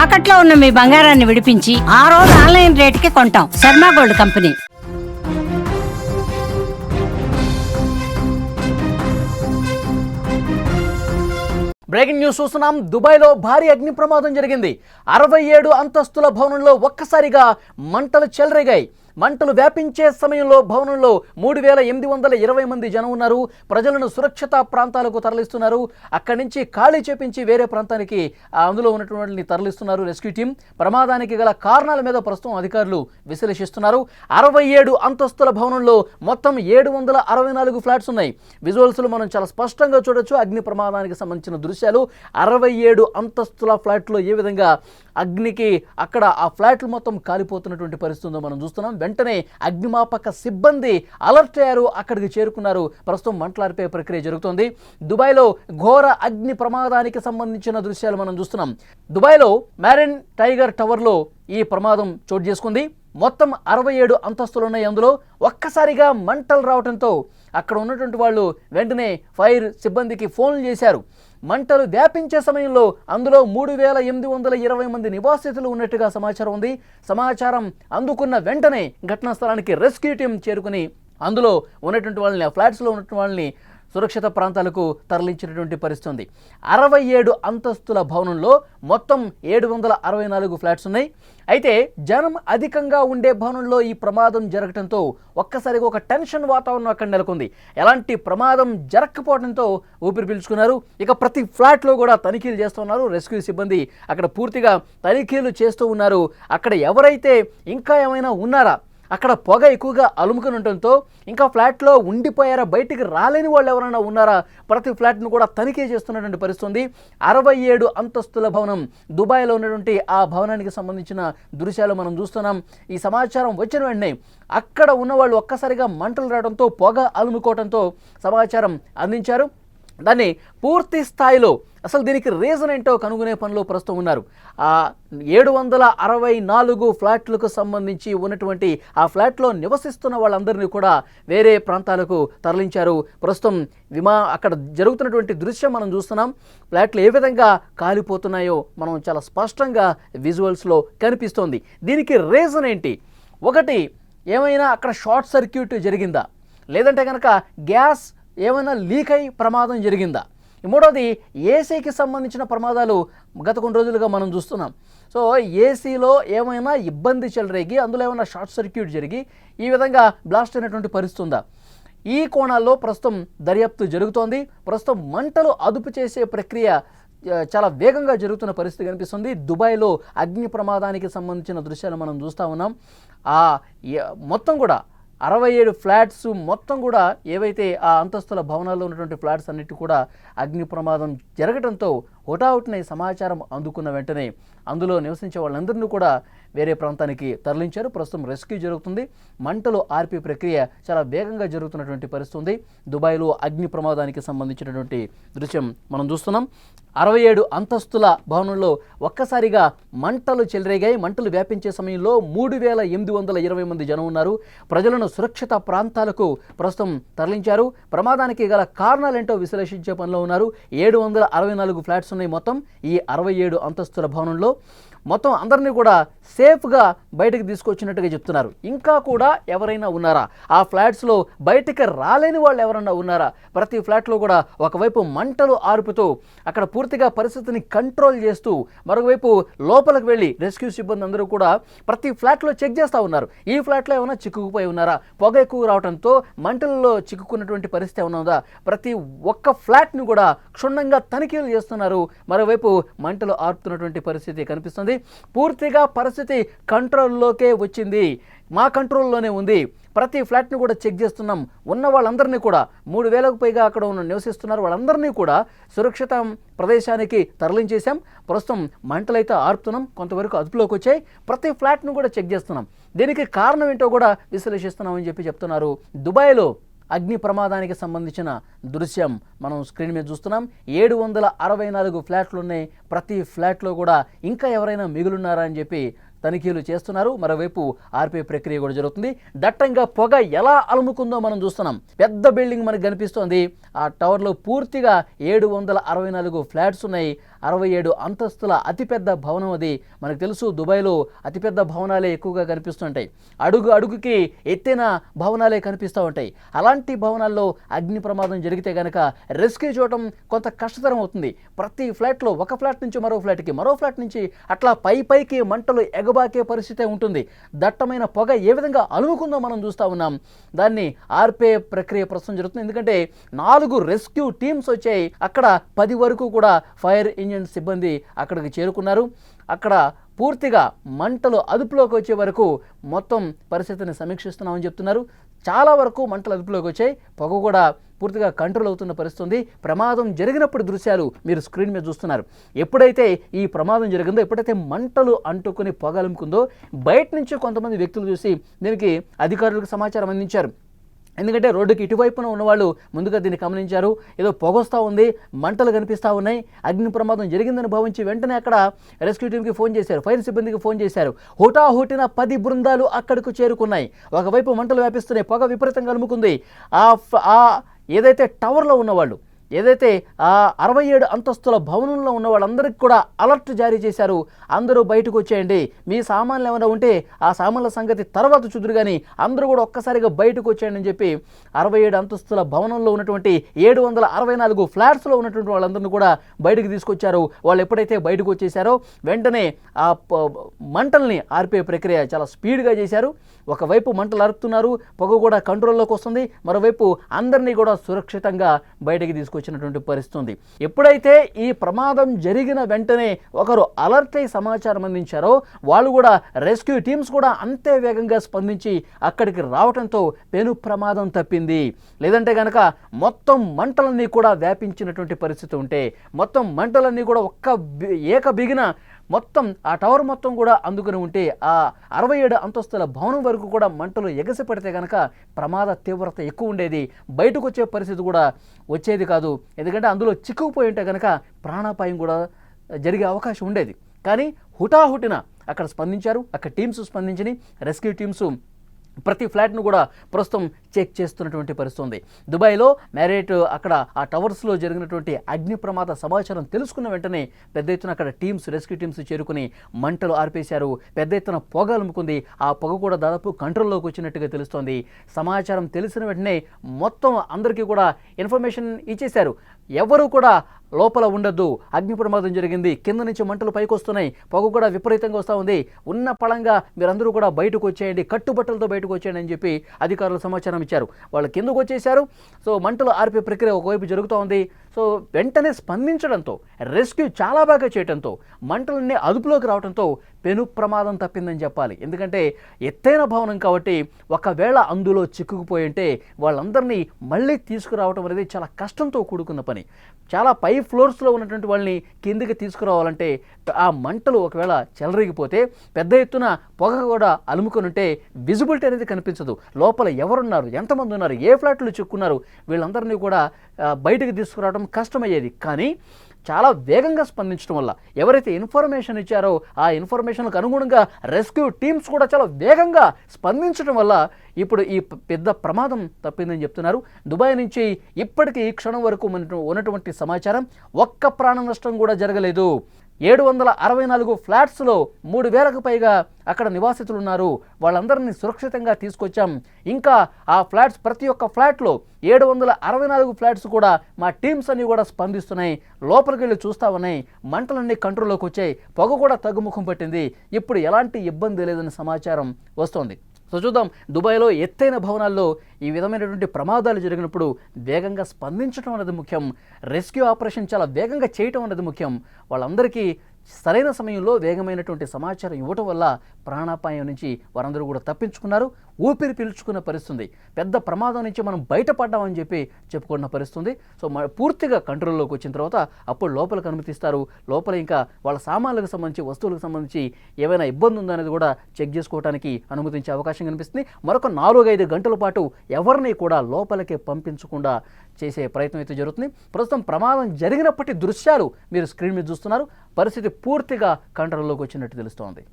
తాకట్లో ఉన్న మీ బంగారాన్ని విడిపించి ఆ రోజు ఆన్లైన్ రేటుకి కొంటాం. Sharma gold company. Breaking news చూస్తున్నాం. దుబాయ్లో భారీ అగ్ని ప్రమాదం జరిగింది. 67 అంతస్తుల భవనంలో ఒక్కసారిగా మంటలు చెలరేగాయి. మంటలు వ్యాపించే సమయంలో భవనంలో 3820 మంది జనం ఉన్నారు. ప్రజలను సురక్షిత ప్రాంతాలకు తరలిస్తున్నారు. అక్కడి నుంచి ఖాళీ చేపించి వేరే ప్రాంతానికి అందులో ఉన్నటువంటి తరలిస్తున్నారు రెస్క్యూ టీం. ప్రమాదానికి గల కారణాల మీద ప్రస్తుతం అధికారులు విశ్లేషిస్తున్నారు. 67 అంతస్తుల భవనంలో మొత్తం 764 ఫ్లాట్స్ ఉన్నాయి. విజువల్స్లో మనం చాలా స్పష్టంగా చూడొచ్చు అగ్ని ప్రమాదానికి సంబంధించిన దృశ్యాలు. 67 అంతస్తుల ఫ్లాట్లో ఏ విధంగా అగ్నికి అక్కడ ఆ ఫ్లాట్లు మొత్తం కాలిపోతున్నటువంటి పరిస్థితుందో మనం చూస్తున్నాం. వెంటనే అగ్నిమాపక సిబ్బంది అలర్ట్ అయ్యారు, అక్కడికి చేరుకున్నారు. ప్రస్తుతం మంటలార్పే ప్రక్రియ జరుగుతోంది. దుబాయ్లో ఘోర అగ్ని ప్రమాదానికి సంబంధించిన దృశ్యాలు మనం చూస్తున్నాం. దుబాయ్లో మ్యారిన్ టైగర్ టవర్లో ఈ ప్రమాదం చోటు చేసుకుంది. మొత్తం 67 అంతస్తులు ఉన్నాయి. అందులో ఒక్కసారిగా మంటలు రావడంతో అక్కడ ఉన్నటువంటి వాళ్ళు వెంటనే ఫైర్ సిబ్బందికి ఫోన్లు చేశారు. మంటలు వ్యాపించే సమయంలో అందులో 3820 మంది నివాసితులు ఉన్నట్టుగా సమాచారం ఉంది. సమాచారం అందుకున్న వెంటనే ఘటనా స్థలానికి రెస్క్యూ టీం చేరుకుని అందులో ఉన్నటువంటి వాళ్ళని, ఆ ఫ్లాట్స్లో ఉన్నటువంటి వాళ్ళని సురక్షిత ప్రాంతాలకు తరలించినటువంటి పరిస్థితి ఉంది. 67 అంతస్తుల భవనంలో మొత్తం 764 ఫ్లాట్స్ ఉన్నాయి. అయితే జనం అధికంగా ఉండే భవనంలో ఈ ప్రమాదం జరగడంతో ఒక్కసారిగా ఒక టెన్షన్ వాతావరణం అక్కడ నెలకొంది. ఎలాంటి ప్రమాదం జరగకపోవడంతో ఊపిరి పీల్చుకున్నారు. ఇక ప్రతి ఫ్లాట్లో కూడా తనిఖీలు చేస్తున్నారు. రెస్క్యూ సిబ్బంది అక్కడ పూర్తిగా తనిఖీలు చేస్తూ ఉన్నారు. అక్కడ ఎవరైతే ఇంకా ఏమైనా ఉన్నారా, అక్కడ పొగ ఎక్కువగా అలుముకుని ఉండటంతో ఇంకా ఫ్లాట్లో ఉండిపోయారా, బయటికి రాలేని వాళ్ళు ఎవరైనా ఉన్నారా, ప్రతి ఫ్లాట్ను కూడా తనిఖీ చేస్తున్నటువంటి పరిస్థితి ఉంది. 67 అంతస్తుల భవనం దుబాయ్లో ఉన్నటువంటి ఆ భవనానికి సంబంధించిన దృశ్యాలు మనం చూస్తున్నాం. ఈ సమాచారం వచ్చిన వెంటనే అక్కడ ఉన్న వాళ్ళు ఒక్కసారిగా మంటలు రావడంతో, పొగ అలుముకోవడంతో సమాచారం అందించారు. దాన్ని పూర్తి స్థాయిలో అసలు దీనికి రీజన్ ఏంటో కనుగొనే పనిలో ప్రస్తుతం ఉన్నారు. ఆ 764 ఫ్లాట్లకు సంబంధించి ఉన్నటువంటి ఆ ఫ్లాట్లో నివసిస్తున్న వాళ్ళందరినీ కూడా వేరే ప్రాంతాలకు తరలించారు. ప్రస్తుతం అక్కడ జరుగుతున్నటువంటి దృశ్యం మనం చూస్తున్నాం. ఫ్లాట్లు ఏ విధంగా కాలిపోతున్నాయో మనం చాలా స్పష్టంగా విజువల్స్లో కనిపిస్తోంది. దీనికి రీజన్ ఏంటి? ఒకటి, ఏమైనా అక్కడ షార్ట్ సర్క్యూట్ జరిగిందా, లేదంటే కనుక గ్యాస్ ఏమైనా లీక్ అయి ప్రమాదం జరిగిందా? మూడోది, ఏసీకి సంబంధించిన ప్రమాదాలు గత కొన్ని రోజులుగా మనం చూస్తున్నాం. సో ఏసీలో ఏమైనా ఇబ్బంది చెలరేగి అందులో ఏమైనా షార్ట్ సర్క్యూట్ జరిగి ఈ విధంగా బ్లాస్ట్ అయినటువంటి పరిస్థితి ఉందా? ఈ కోణాల్లో ప్రస్తుతం దర్యాప్తు జరుగుతోంది. ప్రస్తుతం మంటలు అదుపు చేసే ప్రక్రియ చాలా వేగంగా జరుగుతున్న పరిస్థితి కనిపిస్తుంది. దుబాయ్లో అగ్ని ప్రమాదానికి సంబంధించిన దృశ్యాలు మనం చూస్తూ ఉన్నాం. మొత్తం కూడా 67 ఫ్లాట్స్ మొత్తం కూడా ఏవైతే ఆ అంతస్తుల భవనాల్లో ఉన్నటువంటి ఫ్లాట్స్ అన్నిటి కూడా అగ్ని ప్రమాదం జరగడంతో హుటాహుటిన సమాచారం అందుకున్న వెంటనే అందులో నివసించే వాళ్ళందరినీ కూడా వేరే ప్రాంతానికి తరలించారు. ప్రస్తుతం రెస్క్యూ జరుగుతుంది. మంటలు ఆర్పే ప్రక్రియ చాలా వేగంగా జరుగుతున్నటువంటి పరిస్థితి ఉంది. దుబాయ్లో అగ్ని ప్రమాదానికి సంబంధించినటువంటి దృశ్యం మనం చూస్తున్నాం. 67 అంతస్తుల భవనంలో ఒక్కసారిగా మంటలు చెలరేగాయి. మంటలు వ్యాపించే సమయంలో 3820 మంది జనం ఉన్నారు. ప్రజలను సురక్షిత ప్రాంతాలకు ప్రస్తుతం తరలించారు. ప్రమాదానికి గల కారణాలేంటో విశ్లేషించే పనిలో ఉన్నారు. 764 ఫ్లాట్స్ ఉన్నాయి మొత్తం ఈ 67 అంతస్తుల భవనంలో. మొత్తం అందరినీ కూడా సేఫ్గా బయటకు తీసుకొచ్చినట్టుగా చెప్తున్నారు. ఇంకా కూడా ఎవరైనా ఉన్నారా, ఆ ఫ్లాట్స్లో బయటకు రాలేని వాళ్ళు ఎవరైనా ఉన్నారా? ప్రతి ఫ్లాట్లో కూడా ఒకవైపు మంటలు ఆర్పుతూ అక్కడ పూర్తిగా పరిస్థితిని కంట్రోల్ చేస్తూ మరొకవైపు లోపలికి వెళ్ళి రెస్క్యూ సిబ్బంది అందరూ కూడా ప్రతి ఫ్లాట్లో చెక్ చేస్తూ ఉన్నారు. ఈ ఫ్లాట్లో ఏమైనా చిక్కుకుపోయి ఉన్నారా, పొగ ఎక్కువ రావడంతో మంటల్లో చిక్కుకున్నటువంటి పరిస్థితి ఏమైనా ఉందా? ప్రతి ఒక్క ఫ్లాట్ని కూడా క్షుణ్ణంగా తనిఖీలు చేస్తున్నారు. మరోవైపు మంటలు ఆర్పుతున్నటువంటి పరిస్థితి కనిపిస్తుంది. పూర్తిగా పరిస్థితి కంట్రోల్లోకే వచ్చింది, మా కంట్రోల్లోనే ఉంది. ప్రతి ఫ్లాట్ని కూడా చెక్ చేస్తున్నాం. ఉన్న వాళ్ళందరినీ కూడా 3000కు పైగా అక్కడ నివసిస్తున్నారు. వాళ్ళందరినీ కూడా సురక్షిత ప్రదేశానికి తరలించేశాం. ప్రస్తుతం మంటలైతే ఆర్పుతున్నాం, కొంతవరకు అదుపులోకి వచ్చాయి. ప్రతి ఫ్లాట్ను కూడా చెక్ చేస్తున్నాం. దీనికి కారణం ఏంటో కూడా విశ్లేషిస్తున్నామని చెప్తున్నారు. దుబాయ్లో అగ్ని ప్రమాదానికి సంబంధించిన దృశ్యం మనం స్క్రీన్ మీద చూస్తున్నాం. 764 ఫ్లాట్లు ఉన్నాయి. ప్రతి ఫ్లాట్లో కూడా ఇంకా ఎవరైనా మిగులున్నారా అని చెప్పి తనిఖీలు చేస్తున్నారు. మరోవైపు ఆర్పే ప్రక్రియ కూడా జరుగుతుంది. దట్టంగా పొగ ఎలా అలుముకుందో మనం చూస్తున్నాం. పెద్ద బిల్డింగ్ మనకు కనిపిస్తోంది. ఆ టవర్లో పూర్తిగా 764 ఫ్లాట్స్ ఉన్నాయి. 67 అంతస్తుల అతిపెద్ద భవనం అది. మనకు తెలుసు దుబాయ్లో అతిపెద్ద భవనాలే ఎక్కువగా కనిపిస్తుంటాయి. అడుగు అడుగుకి ఎత్తైన భవనాలే కనిపిస్తూ ఉంటాయి. అలాంటి భవనాల్లో అగ్ని ప్రమాదం జరిగితే కనుక రెస్క్యూ చేయడం కొంత కష్టతరం అవుతుంది. ప్రతి ఫ్లాట్లో ఒక ఫ్లాట్ నుంచి మరో ఫ్లాట్కి, మరో ఫ్లాట్ నుంచి అట్లా పైకి మంటలు ఎగబాకే పరిస్థితే ఉంటుంది. దట్టమైన పొగ ఏ విధంగా అలుముకుందో మనం చూస్తూ ఉన్నాం. దాన్ని ఆర్పే ప్రక్రియ ప్రస్తుతం జరుగుతుంది. ఎందుకంటే 4 రెస్క్యూ టీమ్స్ వచ్చాయి. అక్కడ 10 వరకు కూడా ఫైర్ ఇంజిన్ సిబ్బంది అక్కడికి చేరుకున్నారు. అక్కడ పూర్తిగా మంటలు అదుపులోకి వచ్చే వరకు మొత్తం పరిస్థితిని సమీక్షిస్తున్నామని చెప్తున్నారు. చాలా వరకు మంటలు అదుపులోకి వచ్చాయి. పొగ కూడా పూర్తిగా కంట్రోల్ అవుతున్న పరిస్థితి. ప్రమాదం జరిగినప్పుడు దృశ్యాలు మీరు స్క్రీన్ మీద చూస్తున్నారు. ఎప్పుడైతే ఈ ప్రమాదం జరిగిందో, ఎప్పుడైతే మంటలు అంటుకుని పొగ అలుముకుందో, బయట నుంచి కొంతమంది వ్యక్తులు చూసి దీనికి అధికారులకు సమాచారం అందించారు. ఎందుకంటే రోడ్డుకి ఇటువైపున ఉన్నవాళ్ళు ముందుగా దీన్ని గమనించారు. ఏదో పొగొస్తూ ఉంది, మంటలు కనిపిస్తూ ఉన్నాయి, అగ్ని ప్రమాదం జరిగిందని భావించి వెంటనే అక్కడ రెస్క్యూ టీంకి ఫోన్ చేశారు, ఫైర్ సిబ్బందికి ఫోన్ చేశారు. హుటాహుటిన 10 బృందాలు అక్కడికి చేరుకున్నాయి. ఒకవైపు మంటలు వ్యాపిస్తున్నాయి, పొగ విపరీతంగా అలుముకుంది. ఏదైతే టవర్లో ఉన్నవాళ్ళు, ఏదైతే 67 అంతస్తుల భవనంలో ఉన్న వాళ్ళందరికీ కూడా అలర్ట్ జారీ చేశారు. అందరూ బయటకు వచ్చేయండి, మీ సామాన్లు ఏమైనా ఉంటే ఆ సామాన్ల సంగతి తర్వాత చూదురు కానీ అందరూ కూడా ఒక్కసారిగా బయటకు వచ్చేయండి అని చెప్పి 67 అంతస్తుల భవనంలో ఉన్నటువంటి 764 ఫ్లాట్స్లో ఉన్నటువంటి వాళ్ళందరినీ కూడా బయటకు తీసుకొచ్చారు. వాళ్ళు ఎప్పుడైతే బయటకు వచ్చేసారో వెంటనే ఆ మంటల్ని ఆర్పే ప్రక్రియ చాలా స్పీడ్గా చేశారు. ఒకవైపు మంటలు అరుపుతున్నారు, పొగ కూడా కంట్రోల్లోకి వస్తుంది, మరోవైపు అందరినీ కూడా సురక్షితంగా బయటకి తీసుకొచ్చినటువంటి పరిస్థితి. ఎప్పుడైతే ఈ ప్రమాదం జరిగిన వెంటనే ఒకరు అలర్ట్ అయి సమాచారం అందించారో, వాళ్ళు కూడా రెస్క్యూ టీమ్స్ కూడా అంతే వేగంగా స్పందించి అక్కడికి రావడంతో పెను ప్రమాదం తప్పింది. లేదంటే కనుక మొత్తం మంటలన్నీ కూడా వ్యాపించినటువంటి పరిస్థితి ఉంటే, మొత్తం మంటలన్నీ కూడా ఏక బిగిన మొత్తం ఆ టవర్ మొత్తం కూడా అందుకుని ఉంటే, ఆ 67 అంతస్తుల భవనం వరకు కూడా మంటలు ఎగసి పడితే కనుక ప్రమాద తీవ్రత ఎక్కువ ఉండేది. బయటకు వచ్చే పరిస్థితి కూడా వచ్చేది కాదు. ఎందుకంటే అందులో చిక్కుకుపోయి ఉంటే కనుక ప్రాణాపాయం కూడా జరిగే అవకాశం ఉండేది. కానీ హుటాహుటిన అక్కడ స్పందించారు. అక్కడ టీమ్స్ స్పందించి రెస్క్యూ టీమ్స్ ప్రతి ఫ్లాట్ను కూడా ప్రస్తుతం చెక్ చేస్తున్నటువంటి పరిస్థితి ఉంది. దుబాయ్లో మ్యారియట్ అక్కడ ఆ టవర్స్లో జరిగినటువంటి అగ్ని ప్రమాద సమాచారం తెలుసుకున్న వెంటనే పెద్ద ఎత్తున అక్కడ రెస్క్యూ టీమ్స్ చేరుకుని మంటలు ఆర్పేశారు. పెద్ద ఎత్తున పొగ అలుముకుంది. ఆ పొగ కూడా దాదాపు కంట్రోల్లోకి వచ్చినట్టుగా తెలుస్తోంది. సమాచారం తెలిసిన వెంటనే మొత్తం అందరికీ కూడా ఇన్ఫర్మేషన్ ఇచ్చేశారు. ఎవరు కూడా లోపల ఉండొద్దు, అగ్ని ప్రమాదం జరిగింది, కింద నుంచి మంటలు పైకి వస్తున్నాయి, పొగ కూడా విపరీతంగా వస్తూ ఉంది, ఉన్న పళంగా మీరందరూ కూడా బయటకు వచ్చేయండి, కట్టుబట్టలతో బయటకు వచ్చేయండి అని చెప్పి అధికారులు సమాచారం ఇచ్చారు. వాళ్ళు కిందకు వచ్చేశారు. సో మంటలు ఆర్పే ప్రక్రియ ఒకవైపు జరుగుతూ ఉంది. సో వెంటనే స్పందించడంతో, రెస్క్యూ చాలా బాగా చేయడంతో, మంటలన్నీ అదుపులోకి రావడంతో పెను ప్రమాదం తప్పిందని చెప్పాలి. ఎందుకంటే ఎత్తైన భవనం కాబట్టి ఒకవేళ అందులో చిక్కుకుపోయి ఉంటే వాళ్ళందరినీ మళ్ళీ తీసుకురావడం అనేది చాలా కష్టంతో కూడుకున్న పని. చాలా పై ఫ్లోర్స్లో ఉన్నటువంటి వాళ్ళని కిందికి తీసుకురావాలంటే ఆ మంటలు ఒకవేళ చెలరిగిపోతే పెద్ద ఎత్తున పొగ కూడా అలుముకొని ఉంటే విజిబిలిటీ అనేది కనిపించదు. లోపల ఎవరున్నారు, ఎంతమంది ఉన్నారు, ఏ ఫ్లాట్లు చిక్కున్నారు, వీళ్ళందరినీ కూడా బయటకు తీసుకురావడం కష్టమయ్యేది. కానీ చాలా వేగంగా స్పందించడం వల్ల, ఎవరైతే ఇన్ఫర్మేషన్ ఇచ్చారో ఆ ఇన్ఫర్మేషన్కు అనుగుణంగా రెస్క్యూ టీమ్స్ కూడా చాలా వేగంగా స్పందించడం వల్ల ఇప్పుడు ఈ పెద్ద ప్రమాదం తప్పిందని చెప్తున్నారు. దుబాయ్ నుంచి ఇప్పటికీ ఈ క్షణం వరకు ఉన్నటువంటి సమాచారం ఒక్క ప్రాణ నష్టం కూడా జరగలేదు. 764 ఫ్లాట్స్లో 3000కు పైగా అక్కడ నివాసితులు ఉన్నారు. వాళ్ళందరినీ సురక్షితంగా తీసుకొచ్చాం. ఇంకా ఆ ఫ్లాట్స్, ప్రతి ఒక్క ఫ్లాట్లో 764 ఫ్లాట్స్ కూడా మా టీమ్స్ అన్నీ కూడా స్పందిస్తున్నాయి. లోపలికి వెళ్ళి చూస్తూ ఉన్నాయి. మంటలన్నీ కంట్రోల్లోకి వచ్చాయి. పొగ కూడా తగ్గుముఖం పట్టింది. ఇప్పుడు ఎలాంటి ఇబ్బంది లేదని సమాచారం వస్తోంది. సో చూద్దాం, దుబాయ్లో ఎత్తైన భవనాల్లో ఈ విధమైనటువంటి ప్రమాదాలు జరిగినప్పుడు వేగంగా స్పందించడం అనేది ముఖ్యం. రెస్క్యూ ఆపరేషన్ చాలా వేగంగా చేయటం అనేది ముఖ్యం. వాళ్ళందరికీ సరైన సమయంలో వేగమైనటువంటి సమాచారం ఇవ్వటం వల్ల ప్రాణాపాయం నుంచి వారందరూ కూడా తప్పించుకున్నారు. ఊపిరి పీల్చుకున్న పరిస్థితి, పెద్ద ప్రమాదం నుంచి మనం బయటపడ్డామని చెప్పి చెప్పుకున్న పరిస్థితి. సో పూర్తిగా కంట్రోల్లోకి వచ్చిన తర్వాత అప్పుడు లోపలికి అనుమతిస్తారు. లోపల ఇంకా వాళ్ళ సామాన్లకు సంబంధించి, వస్తువులకు సంబంధించి ఏమైనా ఇబ్బంది ఉందా అనేది కూడా చెక్ చేసుకోవడానికి అనుమతించే అవకాశం కనిపిస్తుంది. మరొక 4-5 గంటల పాటు ఎవరిని కూడా లోపలికి పంపించకుండా చేసే ప్రయత్నం అయితే జరుగుతుంది. ప్రస్తుతం ప్రమాదం జరిగినప్పటి దృశ్యాలు మీరు స్క్రీన్ మీద చూస్తున్నారు. పరిస్థితి పూర్తిగా కంట్రోల్లోకి వచ్చినట్టు తెలుస్తోంది.